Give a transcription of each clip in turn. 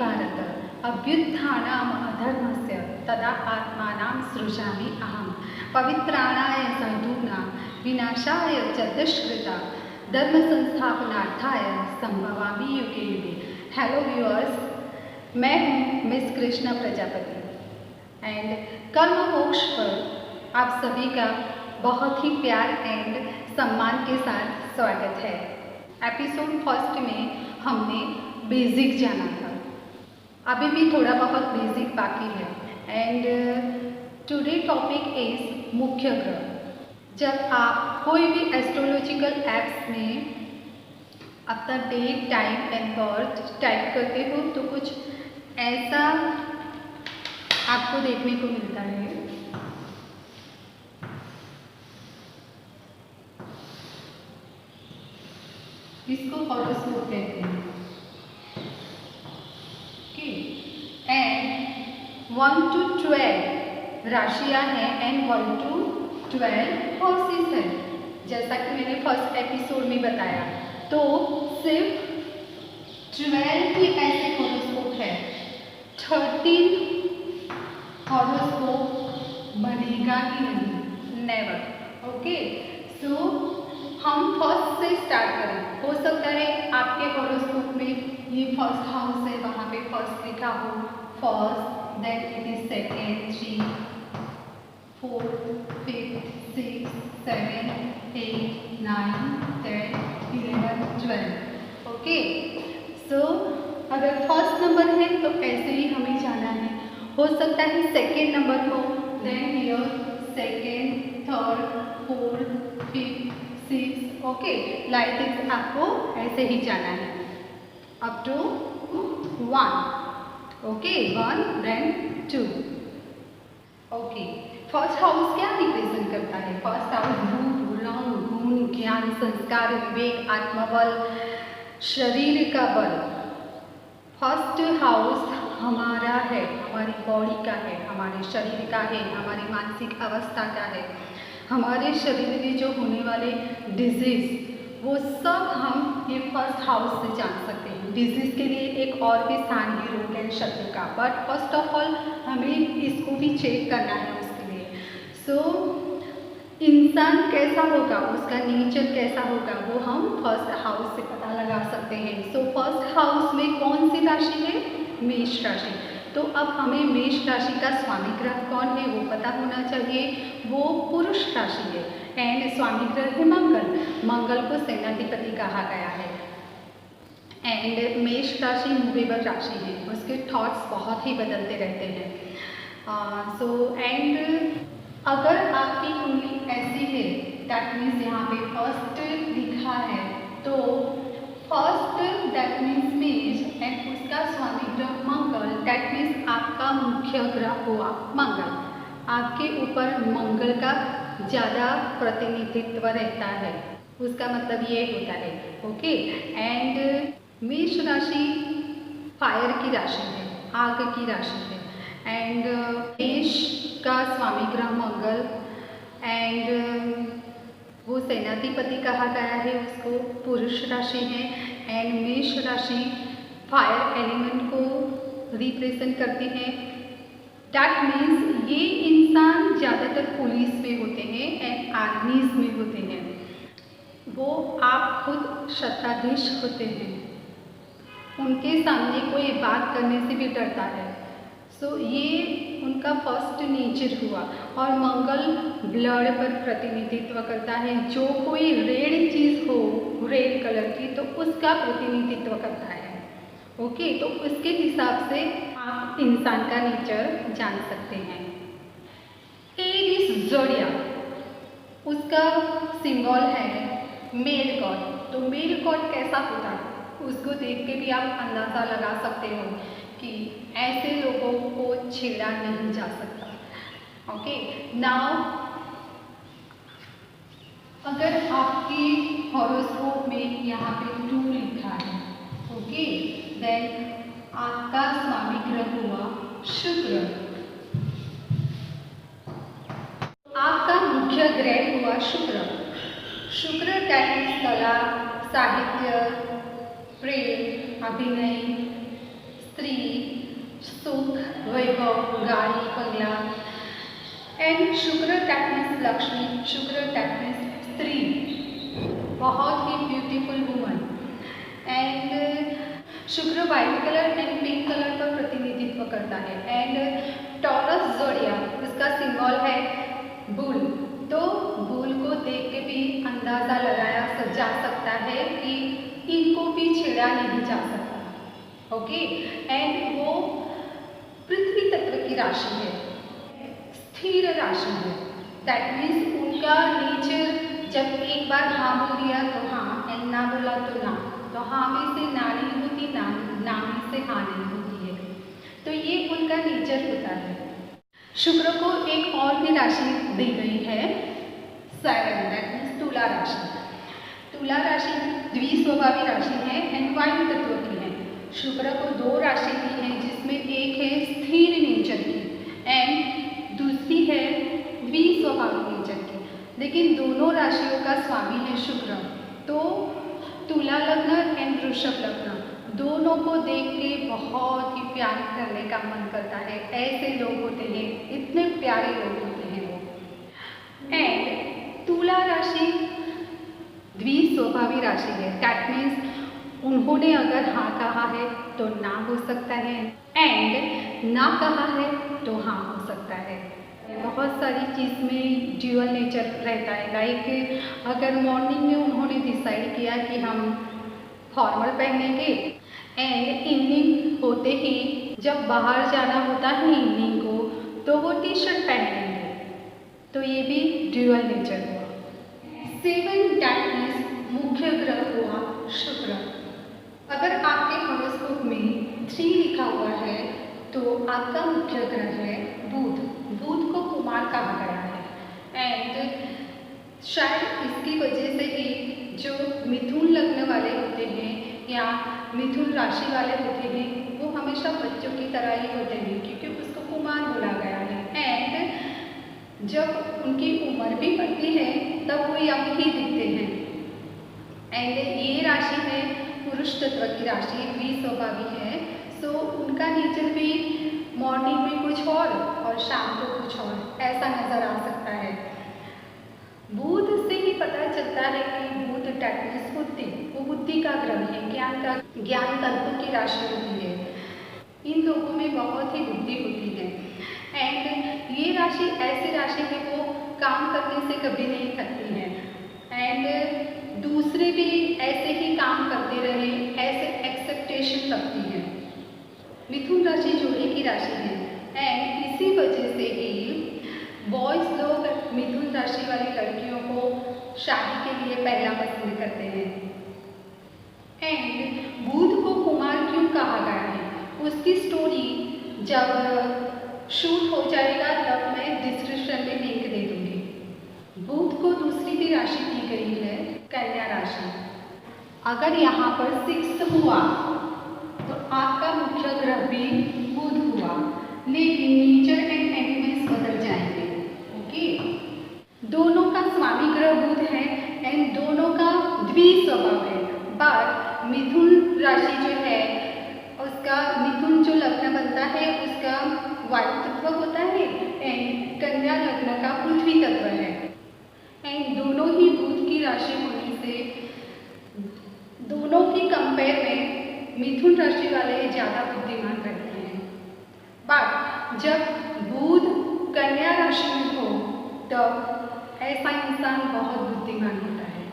भारत अभ्युत्थानम् अधर्मस्य तदा आत्मानं सृजामि अहं पवित्राणाय साधूनां विनाशाय च दुष्कृता धर्म संस्थापनार्थाय संभवामि युगे युगे। हेलो व्यूअर्स, मैं हूँ मिस कृष्णा प्रजापति एंड कर्म मोक्ष पर आप सभी का बहुत ही प्यार एंड सम्मान के साथ स्वागत है। एपिसोड फर्स्ट में हमने बेसिक जाना था, अभी भी थोड़ा बहुत बेसिक बाकी है एंड टुडे टॉपिक इज मुख्य ग्रह। जब आप कोई भी एस्ट्रोलॉजिकल एप्स में अपना date time and birth type करते हो तो कुछ ऐसा आपको देखने को मिलता है। इसको हॉरोस्कोप कहते हैं। एंड 1 to 12 राशियां हैं एंड 1 to 12 हाउसेस हैं। जैसा कि मैंने फर्स्ट एपिसोड में बताया, तो सिर्फ 12 ही ऐसे हॉरोस्कोप है, 13 हॉरोस्कोप बनेगा ही नहीं, नेवर। ओके, सो हम फर्स्ट से स्टार्ट करें। हो सकता है आपके हॉरोस्कोप में ये फर्स्ट हाउस है, वहाँ पे फर्स्ट लिखा हो, first, then it is second, 3, 4, 5, 6, 7, 8, 9, 10, 11, 12। Okay, सो अगर फर्स्ट नंबर है तो ऐसे ही हमें जाना है। हो सकता है सेकेंड नंबर हो, then here second, third, fourth, fifth, six. Okay, like this आपको ऐसे ही जाना है up to 1। Okay, 1 then 2। Okay, first house क्या रिप्रेजेंट करता है? फर्स्ट हाउस रूप, रंग, गुण, ज्ञान, संस्कार, विवेक, आत्मबल, शरीर का बल। फर्स्ट हाउस हमारा है, हमारी बॉडी का है, हमारे शरीर का है, हमारी मानसिक अवस्था का है, हमारे शरीर में जो होने वाले डिजीज, वो सब हम ये फर्स्ट हाउस से जान सकते हैं। डिजीज के लिए एक और भी स्थान है रोग एंड शत्रु का, बट फर्स्ट ऑफ ऑल हमें इसको भी चेक करना है उसके लिए। सो इंसान कैसा होगा, उसका नेचर कैसा होगा, वो हम फर्स्ट हाउस से पता लगा सकते हैं। सो फर्स्ट हाउस में कौन सी राशि है? मेष राशि। तो अब हमें मेष राशि का स्वामी ग्रह कौन है वो पता होना चाहिए। वो पुरुष राशि है एंड स्वामी ग्रह है मंगल। मंगल को सेनाधिपति कहा गया है एंड मेष राशि मूवेबल राशि है, उसके थॉट्स बहुत ही बदलते रहते हैं। सो एंड अगर आपकी कुंडली ऐसी है, दैट मीन्स यहाँ पे फर्स्ट लिखा है, तो फर्स्ट दैट मीन्स मेष एंड उसका स्वामी ग्रह मंगल, दैट मीन्स आपका मुख्य ग्रह हुआ मंगल। आपके ऊपर मंगल का ज़्यादा प्रतिनिधित्व रहता है, उसका मतलब ये होता है। ओके, एंड मेष राशि फायर की राशि है, आग की राशि है एंड मेष का स्वामी ग्रह मंगल एंड वो सेनाधिपति कहा गया है, उसको पुरुष राशि है एंड मेष राशि फायर एलिमेंट को रिप्रेजेंट करती है। दैट मीन्स ये इंसान ज़्यादातर पुलिस में होते हैं एंड आर्मीज में होते हैं। वो आप खुद शताधीश होते हैं, उनके सामने कोई बात करने से भी डरता है। सो ये उनका फर्स्ट नेचर हुआ और मंगल ब्लड पर प्रतिनिधित्व करता है। जो कोई रेड चीज़ हो, रेड कलर की, तो उसका प्रतिनिधित्व करता है। ओके, तो उसके हिसाब से आप इंसान का नेचर जान सकते हैं। एरीज ज़ोडिएक, उसका सिंबल है मेल गॉड। तो मेल गॉड कैसा होता है उसको देख के भी आप अंदाज़ा लगा सकते हो कि ऐसे लोगों को छेड़ा नहीं जा सकता। ओके, नाउ अगर आपके हॉरोस्कोप में यहाँ पे 2 लिखा है, ओके, देन आपका स्वामी ग्रह हुआ शुक्र, आपका मुख्य ग्रह हुआ शुक्र। शुक्र दैट कला, साहित्य, प्रेम, अभिनय, स्त्री, सुख, वैभव, गाड़ी, बंगला। एंड शुक्र दैट मीन्स लक्ष्मी, शुक्र दैट मीन्स स्त्री, बहुत ही ब्यूटीफुल वुमन। एंड शुक्र white colour and pink colour का प्रतिनिधित्व करता है। एंड टॉरस ज़ोडिएक इसका सिंबल है बुल। तो बुल को देख के भी अंदाज़ा लगाया जा सकता है कि इनको भी छेड़ा नहीं जा सकता। ओके, एंड वो पृथ्वी तत्व की राशि है, स्थिर राशि है। दैट मीन्स उनका नेचर जब एक बार हाँ बोल दिया तो हाँ, एंड ना बोला तो ना। तो हाँ में से ना नहीं होती, ना में से हाँ नहीं होती है। तो ये उनका नेचर होता है। शुक्र को एक और भी राशि दी गई है 7, दैट मीन्स तुला राशि। तुला राशि द्विस्वभावी राशि है एंड वायु तत्व की है। शुक्र को 2 राशि दी है, जिसमें एक है स्थिर नेचर की एंड दूसरी है द्विस्वभावी नेचर की। लेकिन दोनों राशियों का स्वामी है शुक्र। तो तुला लग्न एंड वृषभ लग्न दोनों को देख के बहुत ही प्यार करने का मन करता है। ऐसे लोग होते हैं, इतने प्यारे लोग होते हैं वो। एंड तुला राशि द्विस्वभावी राशि है। दैट मीन्स उन्होंने अगर हाँ कहा है तो ना हो सकता है, एंड ना कहा है तो हाँ हो सकता है। बहुत सारी चीज़ में ड्यूअल नेचर रहता है। लाइक अगर मॉर्निंग में उन्होंने डिसाइड किया कि हम फॉर्मल पहनेंगे एंड इवनिंग होते ही जब बाहर जाना होता है इवनिंग को, तो वो टी शर्ट पहन लेंगे। तो ये भी ड्यूअल नेचर हुआ। 7 दैट मीन्स मुख्य ग्रह हुआ शुक्र। अगर आपके हॉरोस्कोप में 3 लिखा हुआ है तो आपका मुख्य ग्रह है बुध। बुध को कुमार कहा गया है। एंड शायद इसकी वजह से ही जो मिथुन लग्न वाले होते हैं या मिथुन राशि वाले होते हैं, वो हमेशा बच्चों की तरह ही होते हैं, क्योंकि उसको कुमार बोला गया है। एंड जब उनकी उम्र भी बढ़ती है तब वो यंग ही दिखते हैं। एंड ये राशि है पुरुष तत्व की राशि, द्विस्वभावी है। सो उनका नेचर भी मॉर्निंग में कुछ और शाम को कुछ और ऐसा नज़र आ सकता है। बुध से ही पता चलता है कि बुध दैट बुद्धि, वो बुद्धि का ग्रह है, ज्ञान तत्व की राशि होती है। इन लोगों में बहुत ही बुद्धि होती है। एंड ये राशि ऐसी राशि है वो काम करने से कभी नहीं थकती है। एंड दूसरे भी ऐसे ही काम करते रहे, ऐसे एक्सेप्टेशन रखती है। मिथुन राशि जोड़े की राशि है एंड इसी वजह से ही बॉयज़ लोग मिथुन राशि वाली लड़कियों को शादी के लिए पहला पसंद करते हैं। एंड बुध को कुमार क्यों कहा गया है, उसकी स्टोरी जब शूट हो जाएगा तब मैं डिस्क्रिप्शन में लिंक दे दूँगी। बुध को दूसरी भी राशि दी गई है कन्या राशि। अगर यहाँ पर 6 हुआ तो आपका मुख्य ग्रह भी बुध हुआ, लेकिन नेचर एंड एलिमेंट्स बदल जाएंगे। ओके, दोनों का स्वामी ग्रह बुध है एंड दोनों का द्विस्वभाव है। बट मिथुन राशि जो है उसका, मिथुन जो लग्न बनता है उसका वायु तत्व होता है एंड कन्या लग्न का पृथ्वी तत्व है। एंड दोनों ही बुध की राशि होने से दोनों की कंपेयर में मिथुन राशि वाले ज़्यादा बुद्धिमान रहते हैं। बट जब बुध कन्या राशि में हो तब ऐसा इंसान बहुत बुद्धिमान होता है।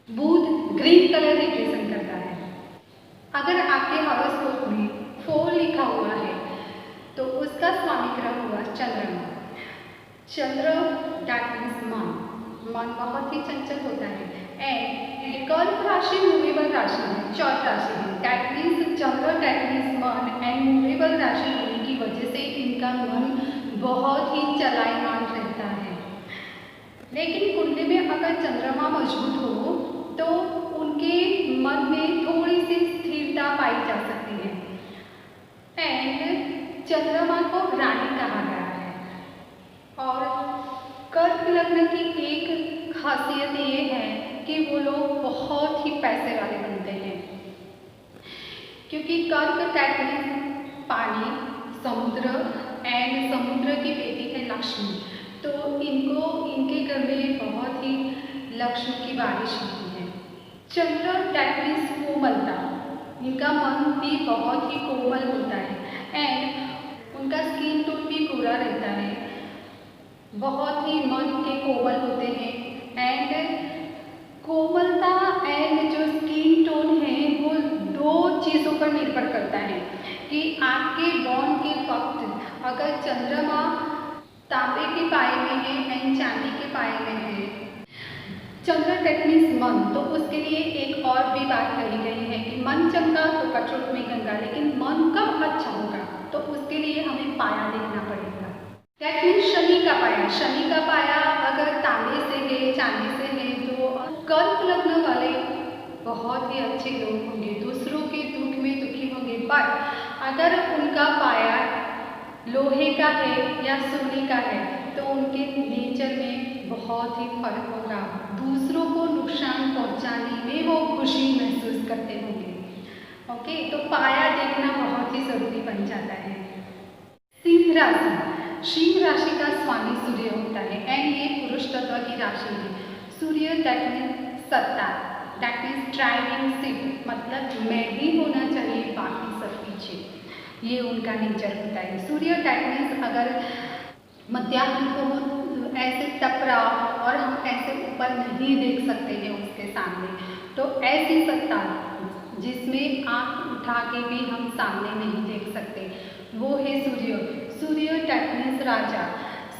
बुध ग्रीन कलर रिप्रेजेंट करता है। अगर आपके हॉरोस्कोप में 4 लिखा हुआ है तो उसका स्वामी ग्रह हुआ चंद्रमा। चंद्र दैट मीन्स मन बहुत ही चंचल होता है। एंड कर्क राशि मूवेबल राशि है, चौथ राशि है। That means Chandra that means मन एंड मूवेबल राशि होने की वजह से इनका मन बहुत ही चलायमान रहता है। लेकिन कुंडली में अगर चंद्रमा मजबूत हो तो उनके मन में थोड़ी सी स्थिरता पाई जा सकती है। एंड चंद्रमा को रानी कहा गया है। और कर्क लग्न की एक खासियत ये है कि वो लोग बहुत ही पैसे वाले बनते हैं, क्योंकि कर्क दैट मीन्स पानी, समुद्र एंड समुद्र की बेटी है लक्ष्मी। तो इनके घर में बहुत ही लक्ष्मी की बारिश होती है। चंद्र दैट मीन्स कोमलता, इनका मन भी बहुत ही कोमल होता है एंड उनका स्किन टोन भी गोरा रहता है, बहुत ही मन के कोमल होते हैं एंड कोमलता एंड जो स्किन टोन है वो दो चीज़ों पर निर्भर करता है कि आपके बॉर्न के वक्त अगर चंद्रमा तांबे के पाए में है एंड चांदी के पाए में है, चंद्र दैट मीन्स मन, तो उसके लिए एक और भी बात कही गई है कि मन चंगा तो कटोट में गंगा, लेकिन मन कब अच्छा होगा तो उसके लिए हमें पाया देखना पड़ेगा। दैट मीन्स शनि का पाया, शनि का पाया अगर तांबे से है, चांदी से है तो कर्क लग्न वाले बहुत ही अच्छे लोग होंगे, दूसरों के दुख में दुखी होंगे। बट अगर उनका पाया लोहे का है या सोने का है तो उनके नेचर में बहुत ही फर्क होगा, दूसरों को नुकसान पहुंचाने में वो खुशी महसूस करते होंगे। ओके, तो पाया देखना बहुत ही ज़रूरी बन जाता है। सिंह राशि, सिंह राशि का स्वामी सूर्य होता है एंड ये पुरुष तत्व की राशि है। सूर्य दैट मीन्स सत्ता, दैट मीन्स ड्राइविंग सीट, मतलब मैं ही होना चाहिए बाकी सब पीछे, ये उनका नेचर होता है। सूर्य दैट मीन्स अगर मध्याह्न को ऐसे तप रहा हो और हम ऐसे ऊपर नहीं देख सकते हैं उसके सामने, तो ऐसी सत्ता जिसमें आँख उठा के भी हम सामने नहीं देख सकते, वो है सूर्य। सूर्य दैट मीन्स राजा,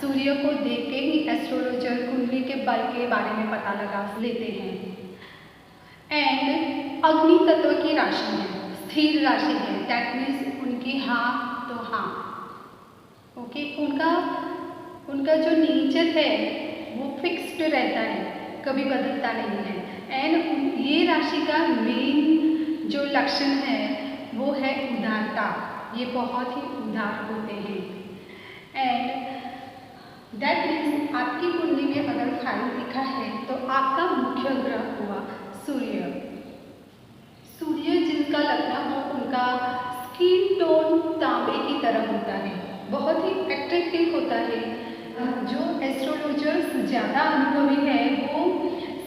सूर्य को देख के ही एस्ट्रोलॉजर कुंडली के बल के बारे में पता लगा लेते हैं। एंड अग्नि तत्व की राशि है, स्थिर राशि है, दैट मीन्स उनकी हाँ तो हाँ। ओके, उनका जो नेचर है वो फिक्स्ड रहता है, कभी बदलता नहीं है। एंड ये राशि का मेन जो लक्षण है वो है उदारता, ये बहुत ही उदार होते हैं। एंड दैट मीन्स आपकी कुंडली में अगर 5 लिखा है तो आपका मुख्य ग्रह हुआ सूर्य। सूर्य जिनका लग्न हो उनका स्किन टोन तांबे की तरह होता है, बहुत ही एट्रैक्टिव होता है। जो एस्ट्रोलॉजर्स ज़्यादा अनुभवी है वो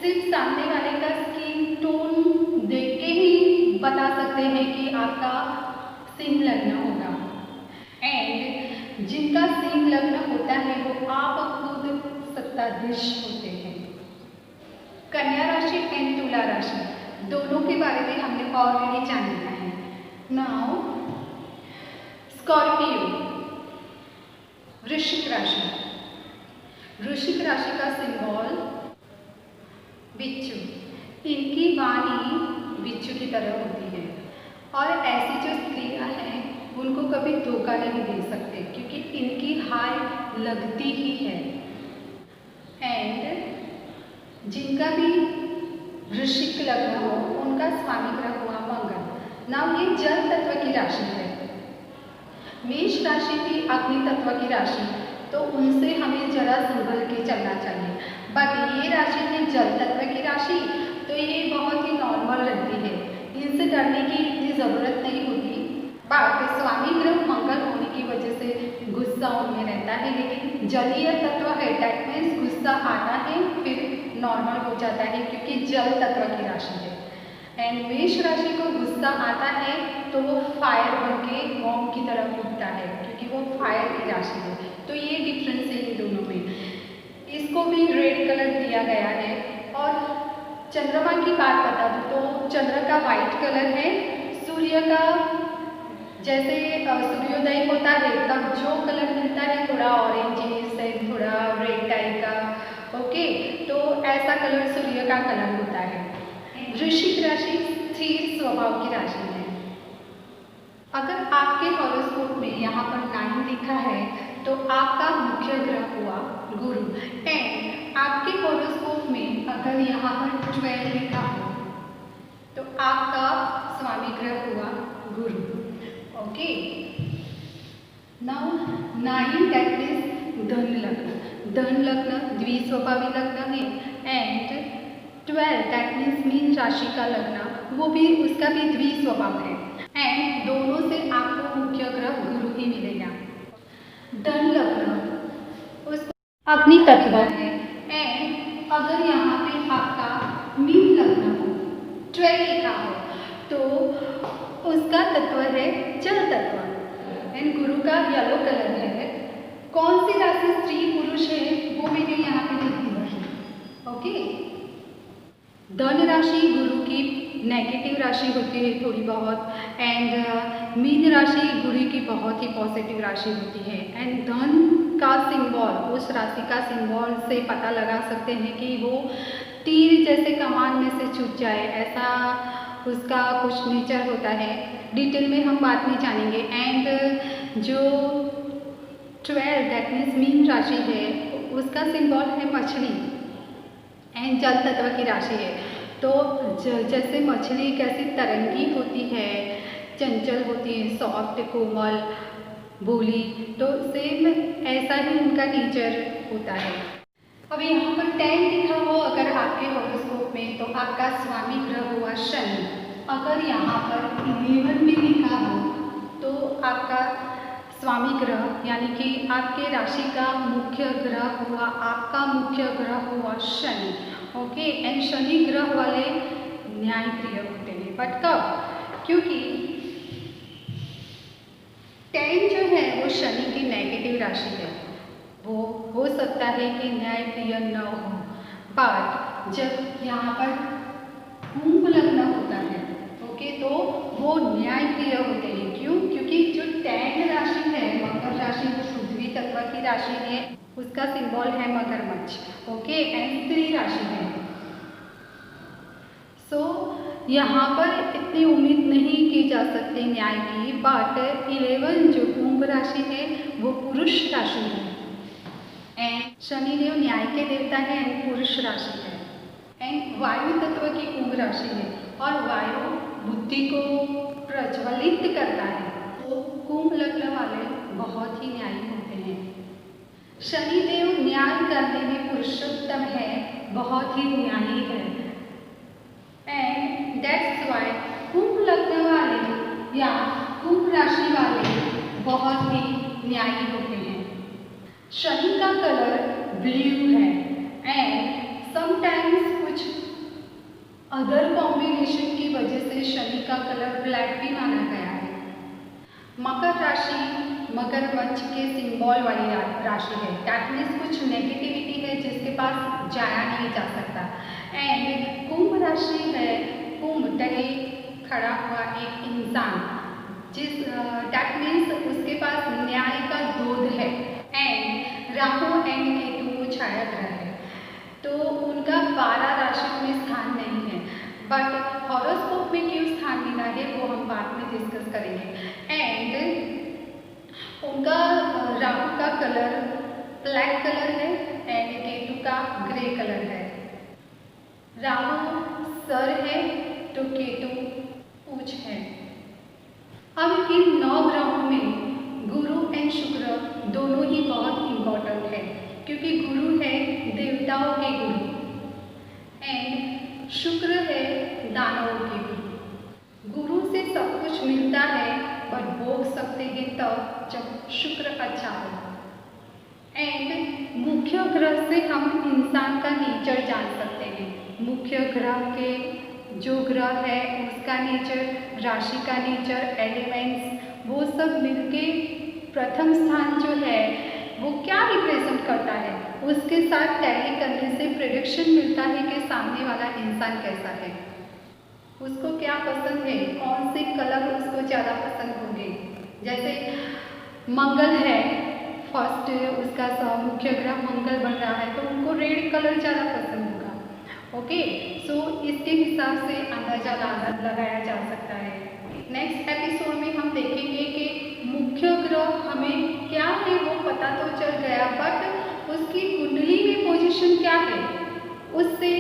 सिर्फ सामने वाले का स्किन टोन देख के ही बता सकते हैं कि आपका सिंह लग्न होगा। एंड जिनका सिंह लग्न होता है वो आप खुद सत्ताधीश होते हैं। कन्या राशि एंड तुला राशि दोनों के बारे में हमने ऑलरेडी जान लिया है। नाउ स्कॉर्पियो, वृश्चिक राशि, वृश्चिक राशि का सिंबल बिच्छू, इनकी वाणी बिच्छू की तरह होती है और ऐसी जो स्त्रियां हैं उनको कभी धोखा नहीं दे सकते क्योंकि इनकी हार लगती ही है। एंड जिनका भी वृश्चिक लग्न हो उनका स्वामी ग्रह हुआ मंगल। नाउ ये जल तत्व की राशि है। मेष राशि भी अग्नि तत्व की राशि, तो उनसे हमें जरा संभल के चलना चाहिए। बट ये राशि है जल तत्व की राशि, तो ये बहुत ही नॉर्मल रहती है, इनसे डरने की इतनी ज़रूरत नहीं होती। बट स्वामी ग्रह मंगल होने की वजह से गुस्सा उनमें रहता है, लेकिन जलीय तत्व है दैट मीन्स गुस्सा आता है फिर नॉर्मल हो जाता है क्योंकि जल तत्व की राशि है। एंड मेष राशि को गुस्सा आता है तो वो फायर बन के बॉम्ब की तरफ उठता है क्योंकि वो फायर की राशि है। तो ये डिफरेंस है इन दोनों में। इसको भी रेड कलर दिया गया है। और चंद्रमा की बात बता दूँ तो चंद्र का वाइट कलर है, सूर्य का जैसे सूर्योदय होता है तब जो कलर मिलता है थोड़ा ऑरेंज से थोड़ा रेड टाइप का, ओके, तो ऐसा कलर सूर्य का कलर होता है। वृश्चिक राशि स्थिर स्वभाव की राशि है। अगर आपके हॉरोस्कोप में यहाँ पर 9 लिखा है तो आपका मुख्य ग्रह हुआ गुरु। एंड आपके हॉरोस्कोप में अगर यहाँ पर 12 लिखा हो तो आपका स्वामी ग्रह हुआ गुरु। ओके, नाउ 9 दैट इज धन लग्न। धन लग्न द्विस्वभावी लग्न है। एंड 12 दैट मीन्स मीन राशि का लग्न, वो भी उसका भी द्विस्वभाव है। एंड दोनों से आपको मुख्य ग्रह ही मिलेगा। धन लग्न उसको अग्नि तत्व है। एंड अगर यहाँ पे आपका मीन लग्न हो, 12 लिखा हो, तो उसका तत्व है जल तत्व। एंड गुरु का येलो कलर है। कौन सी राशि स्त्री पुरुष है वो मैंने यहाँ पे लिख दिया है। ओके, धन राशि गुरु की नेगेटिव राशि होती है थोड़ी बहुत, एंड मीन राशि गुरु की बहुत ही पॉजिटिव राशि होती है। एंड धन का सिंबल, उस राशि का सिंबल से पता लगा सकते हैं कि वो तीर जैसे कमान में से छूट जाए, ऐसा उसका कुछ नेचर होता है। डिटेल में हम बाद में जानेंगे। एंड जो 12 दैट मीन्स मीन राशि है, उसका सिंबल है मछली एंड जल तत्व की राशि है। तो जैसे मछली कैसी तरंगी होती है, चंचल होती है, सॉफ्ट, कोमल, भोली, तो सेम ऐसा ही उनका नेचर होता है। अब यहाँ पर 10 लिखा हो अगर आपके हॉरोस्कोप में, तो आपका स्वामी ग्रह हुआ शनि। अगर यहाँ पर 11 भी लिखा हो तो आपका स्वामी ग्रह यानी कि आपके राशि का मुख्य ग्रह हुआ, आपका मुख्य ग्रह हुआ शनि। ओके, एंड शनि ग्रह वाले न्यायप्रिय होते हैं। बट कब? क्योंकि 10 जो है वो शनि की नेगेटिव राशि है, वो हो सकता है कि न्यायप्रिय न हो। बट जब यहाँ पर कुंभ लग्न होता है, ओके, तो वो न्यायप्रिय होते हैं। क्यों? क्योंकि जो 10 राशि है, मकर राशि जो पृथ्वी तत्व की राशि है, उसका सिंबल है मगरमच्छ। ओके, एंड स्त्री राशि है। सो यहाँ पर इतनी उम्मीद नहीं की जा सकती न्याय की। बट 11 जो कुंभ राशि है वो पुरुष राशि है, एंड शनिदेव न्याय के देवता है एंड पुरुष राशि है। एंड वायु तत्व की कुंभ राशि है, और वायु बुद्धि को प्रज्वलित करता है। तो कुंभ लग्न वाले बहुत ही न्यायी होते हैं। शनिदेव न्याय करने में पुरुषोत्तम है, बहुत ही न्यायी है। एंड दैट्स वाई कुंभ लग्न वाले या कुंभ राशि वाले बहुत ही न्यायी होते हैं। शनि का कलर ब्लू है, एंड समटाइम्स कुछ अदर कॉम्बिनेशन की वजह से शनि का कलर ब्लैक भी माना गया है। मकर राशि मगरमच्छ के सिंबल वाली राशि है। दैट मीन्स कुछ नेगेटिविटी है जिसके पास जाया नहीं जा सकता। एंड कुंभ राशि है, कुंभ तले खड़ा हुआ एक इंसान, जिस दैट मीन्स उसके पास न्याय का दूध है। एंड राहु एंड केतु वो छाया ग्रह है, तो उनका 12 राशियों में स्थान नहीं है। बट हॉरोस्कोप में क्यों स्थान मिला है वो हम बाद में डिस्कस करेंगे। एंड उनका राहु का कलर ब्लैक कलर है एंड केतु का ग्रे कलर है। राहु सर है तो केतु पूंछ है। अब इन 9 ग्रहों में गुरु एंड शुक्र दोनों ही बहुत इम्पोर्टेंट है, क्योंकि गुरु है देवताओं के गुरु एंड शुक्र है दानवों के गुरु। गुरु से सब कुछ मिलता है, पर भोग सकते हैं तब जब शुक्र अच्छा हो। एंड मुख्य ग्रह से हम इंसान का नेचर जान सकते हैं। मुख्य ग्रह के जो ग्रह है उसका नेचर, राशि का नेचर, एलिमेंट्स, वो सब मिलके प्रथम स्थान जो है वो क्या रिप्रेजेंट करता है, उसके साथ टैली करने से प्रेडिक्शन मिलता है कि सामने वाला इंसान कैसा है, उसको क्या पसंद है, कौन से कलर उसको ज़्यादा पसंद होंगे। जैसे मंगल है, फर्स्ट उसका मुख्य ग्रह मंगल बन रहा है, तो उनको रेड कलर ज़्यादा पसंद होगा। ओके, सो इसके हिसाब से अंदाजा लगाया जा सकता है। नेक्स्ट एपिसोड में हम देखेंगे कि मुख्य ग्रह हमें क्या है वो पता तो चल गया, बट उसकी कुंडली में पोजीशन क्या है, उससे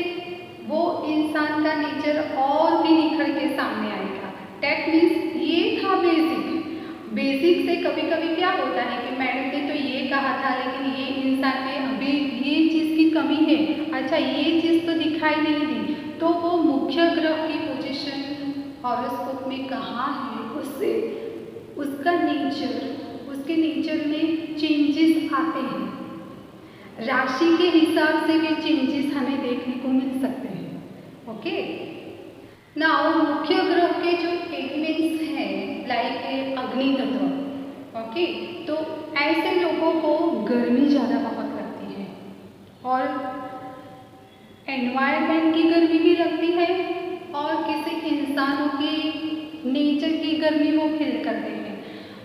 वो इंसान का नेचर और भी निखर के सामने आएगा। दैट मीन्स ये था बेसिक से कभी कभी क्या होता है कि मैडम ने तो ये कहा था लेकिन ये इंसान में अभी ये चीज़ की कमी है, अच्छा ये चीज़ तो दिखाई नहीं दी, तो वो मुख्य ग्रह की पोजीशन हॉरोस्कोप में कहाँ है, उससे उसका नेचर, उसके नेचर में चेंजेस आते हैं। राशि के हिसाब से भी चेंजेस हमें देखने को मिल सकते हैं। ओके, नाउ मुख्य ग्रह के जो एलिमेंट्स हैं लाइक अग्नि तत्व। ओके, तो ऐसे लोगों को गर्मी ज़्यादा बहुत लगती है और एनवायरनमेंट की गर्मी भी लगती है और किसी इंसानों की नेचर की गर्मी वो फील करते हैं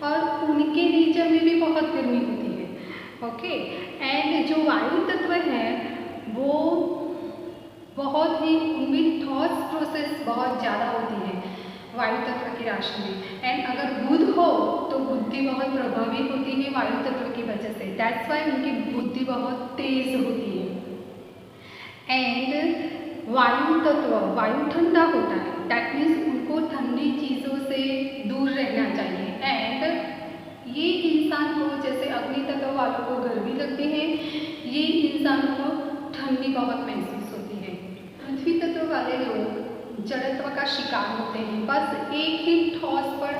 और उनके नेचर में भी बहुत गर्मी होती है। ओके, एंड जो वायु तत्व है वो बहुत ही उनकी थॉट्स प्रोसेस बहुत ज़्यादा होती है वायु तत्व की राशि में। एंड अगर बुध हो तो बुद्धि बहुत प्रभावी होती है वायु तत्व की वजह से, दैट्स वाई उनकी बुद्धि बहुत तेज होती है। एंड वायु तत्व, वायु ठंडा होता है, दैट मीन्स उनको ठंडी चीज़ों से दूर रहना चाहिए। एंड ये इंसान को, जैसे अग्नि तत्व वालों को गर्मी लगती है, ये इंसान को ठंडी बहुत महसूस होती है। पृथ्वी तत्व वाले लोग जड़त्व का शिकार होते हैं, बस एक ही ठोस पर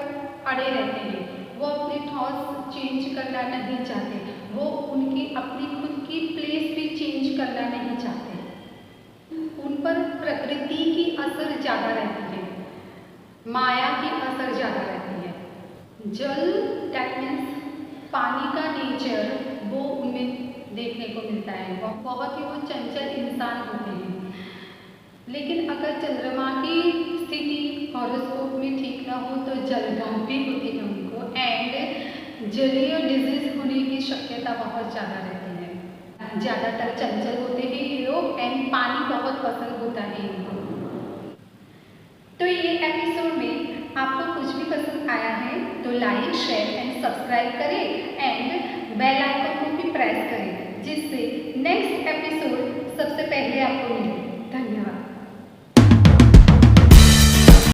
अड़े रहते हैं, वो अपने ठोस चेंज करना नहीं चाहते, वो उनकी अपनी खुद की प्लेस भी चेंज करना नहीं चाहते। उन पर प्रकृति की असर ज़्यादा रहती है, माया की असर ज़्यादा रहती है। जल दैट मीन्स पानी का नेचर वो उनमें देखने को मिलता है, वो बहुत ही वो चंचल इंसान होते हैं। लेकिन अगर चंद्रमा की स्थिति हॉरोस्कोप में ठीक ना हो तो जलगांव भी होती है उनको, एंड जलीय डिजीज होने की शक्यता बहुत ज़्यादा रहती है। ज़्यादातर चंचल होते हैं ये लोग एंड पानी बहुत पसंद होता है इनको। तो ये एपिसोड में आपको कुछ भी पसंद आया है तो लाइक, शेयर एंड सब्सक्राइब करें एंड बेल आइकन को भी प्रेस करें, जिससे नेक्स्ट एपिसोड सबसे पहले आपको मिले।